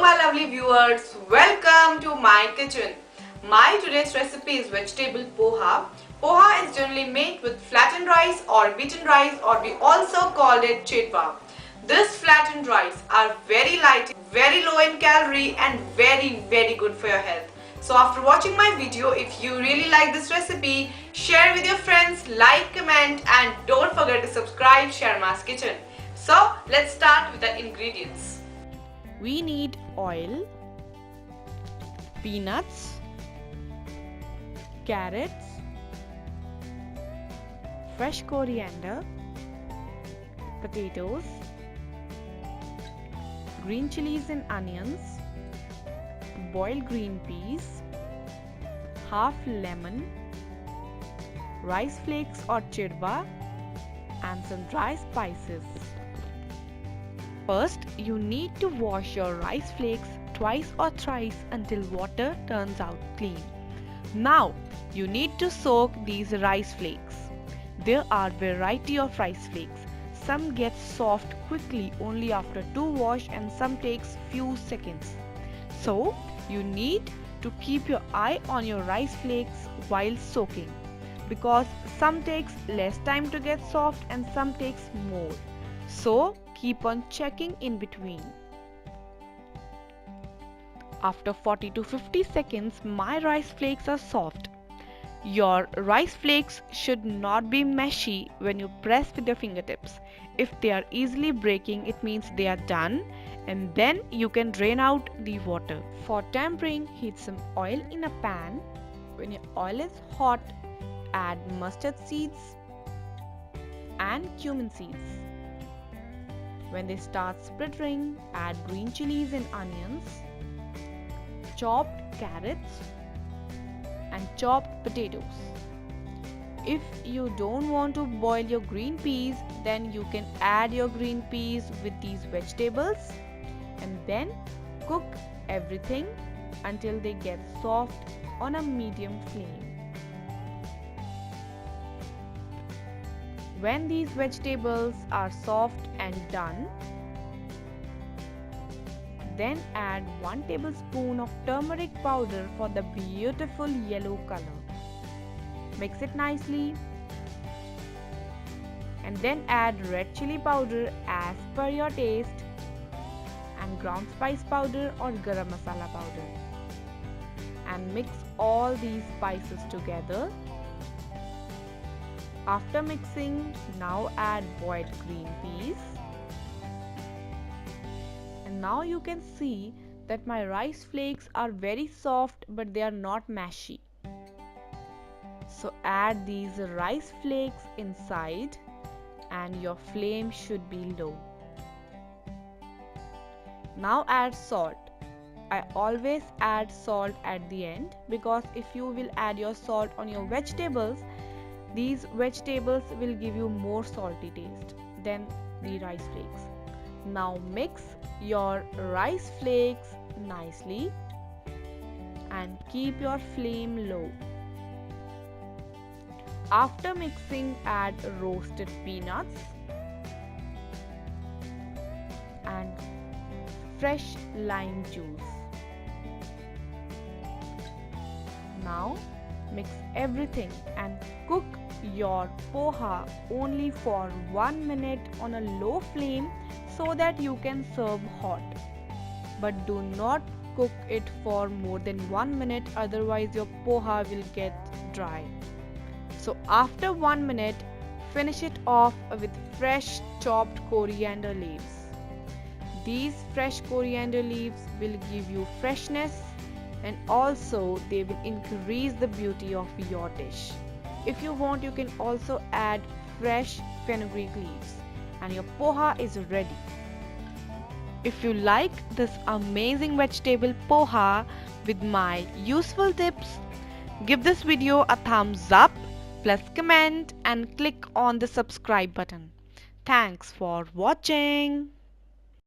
Poha lovely viewers, welcome to my kitchen. My today's recipe is vegetable poha. Poha is generally made with flattened rice or beaten rice, or we also call it chidva. This flattened rice are very light, very low in calorie and very good for your health. So after watching my video, if you really like this recipe, share with your friends, like, comment and don't forget to subscribe Sharma's Kitchen. So let's start with the ingredients. We need oil, peanuts, carrots, fresh coriander, potatoes, green chilies and onions, boiled green peas, half lemon, rice flakes or chidva, and some dry spices. First, you need to wash your rice flakes twice or thrice until water turns out clean. Now, you need to soak these rice flakes. There are variety of rice flakes. Some get soft quickly only after 2 wash and some takes few seconds. So, you need to keep your eye on your rice flakes while soaking, because some takes less time to get soft and some takes more. So, keep on checking in between. After 40 to 50 seconds, my rice flakes are soft. Your rice flakes should not be mushy when you press with your fingertips. If they are easily breaking, it means they are done, and then you can drain out the water. For tempering, heat some oil in a pan. When your oil is hot, add mustard seeds and cumin seeds. When they start sputtering, add green chilies and onions, chopped carrots and chopped potatoes. If you don't want to boil your green peas, then you can add your green peas with these vegetables and then cook everything until they get soft on a medium flame. When these vegetables are soft and done, then add 1 tablespoon of turmeric powder for the beautiful yellow color. Mix it nicely and then add red chili powder as per your taste and ground spice powder or garam masala powder, and mix all these spices together. After mixing, now add boiled green peas. And now you can see that my rice flakes are very soft but they are not mushy. So add these rice flakes inside and your flame should be low. Now add salt. I always add salt at the end, because if you will add your salt on your vegetables, these vegetables will give you more salty taste than the rice flakes. Now mix your rice flakes nicely and keep your flame low. After mixing, add roasted peanuts and fresh lime juice. Now mix everything and cook your poha only for 1 minute on a low flame so that you can serve hot. But do not cook it for more than 1 minute, otherwise your poha will get dry. So after 1 minute, finish it off with fresh chopped coriander leaves. These fresh coriander leaves will give you freshness, and also they will increase the beauty of your dish. If you want, you can also add fresh fenugreek leaves and your poha is ready. If you like this amazing vegetable poha with my useful tips, give this video a thumbs up, plus comment and click on the subscribe button. Thanks for watching.